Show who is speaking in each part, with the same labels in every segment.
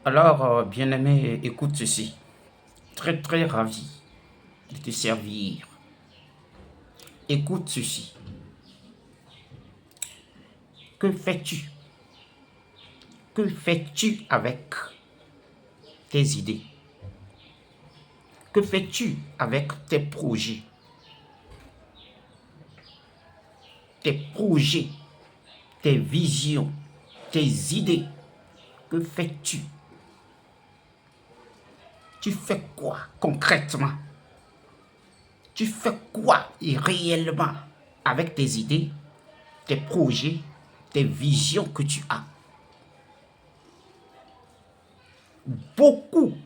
Speaker 1: Alors, bien-aimé, écoute ceci. Très, très ravi de te servir. Écoute ceci. Que fais-tu? Que fais-tu avec tes idées? Que fais-tu avec tes projets? Tes projets, tes visions, tes idées. Que fais-tu? Tu fais quoi concrètement? Tu fais quoi réellement avec tes idées, tes projets, tes visions que tu as? Beaucoup,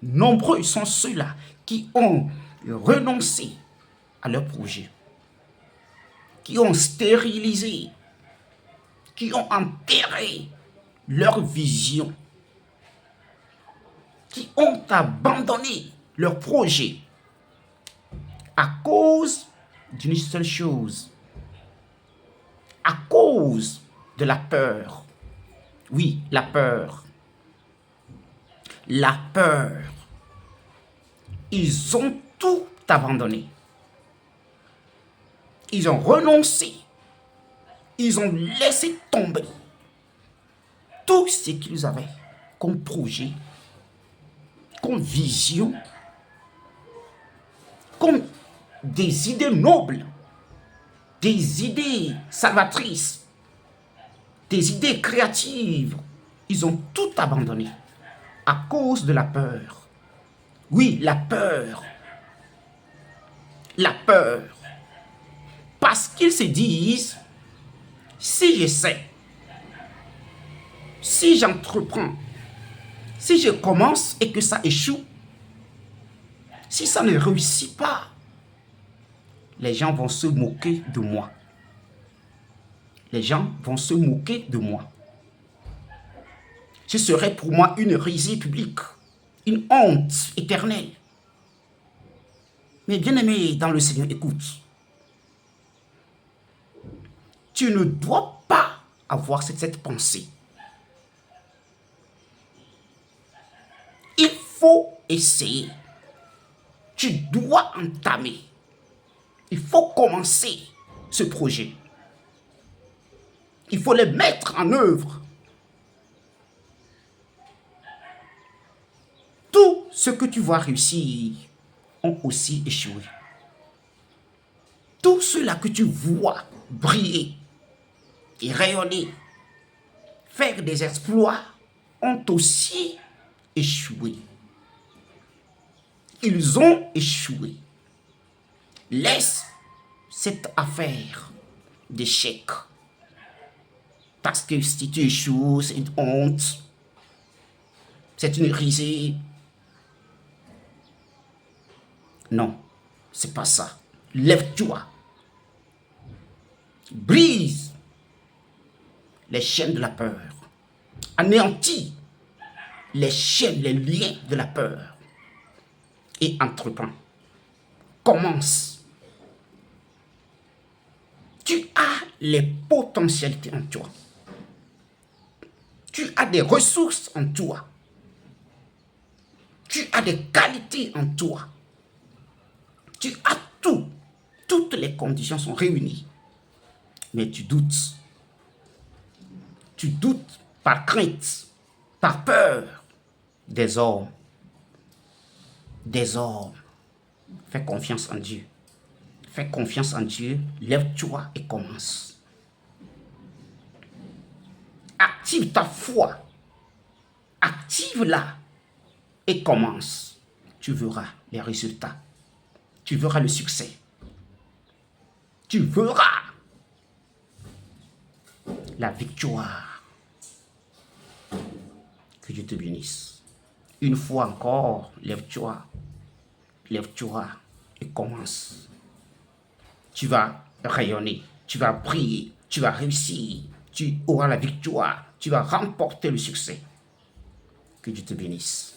Speaker 1: nombreux sont ceux-là qui ont renoncé à leurs projets, qui ont stérilisé, qui ont enterré leur vision, qui ont abandonné leurs projets à cause d'une seule chose, à cause de la peur. Oui, la peur. La peur. Ils ont tout abandonné. Ils ont renoncé. Ils ont laissé tomber tout ce qu'ils avaient comme projet, comme vision, comme des idées nobles, des idées salvatrices, des idées créatives. Ils ont tout abandonné à cause de la peur. Oui, la peur. La peur. Parce qu'ils se disent, si j'essaie, si j'entreprends, si je commence et que ça échoue, si ça ne réussit pas, les gens vont se moquer de moi. Les gens vont se moquer de moi. Ce serait pour moi une risée publique, une honte éternelle. Mais bien-aimé dans le Seigneur, écoute. Tu ne dois pas avoir cette pensée. Il faut essayer. Tu dois entamer. Il faut commencer ce projet. Il faut le mettre en œuvre. Tout ce que tu vas réussir ont aussi échoué. Tout cela que tu vois briller et rayonner, faire des exploits, ont aussi échoué. Ils ont échoué. Laisse cette affaire d'échec. Parce que si tu échoues, c'est une honte. C'est une risée. Non, c'est pas ça. Lève-toi. Brise les chaînes de la peur. Anéantis les chaînes, les liens de la peur. Et entreprends. Commence. Tu as les potentialités en toi. Tu as des ressources en toi. Tu as des qualités en toi. Tu as tout. Toutes les conditions sont réunies. Mais tu doutes. Tu doutes par crainte, par peur des hommes. Des hommes. Fais confiance en Dieu. Fais confiance en Dieu. Lève-toi et commence. Active ta foi. Active-la et commence. Tu verras les résultats. Tu verras le succès. Tu verras la victoire. Que Dieu te bénisse. Une fois encore, lève-toi. Lève-toi et commence. Tu vas rayonner. Tu vas briller. Tu vas réussir. Tu auras la victoire. Tu vas remporter le succès. Que Dieu te bénisse.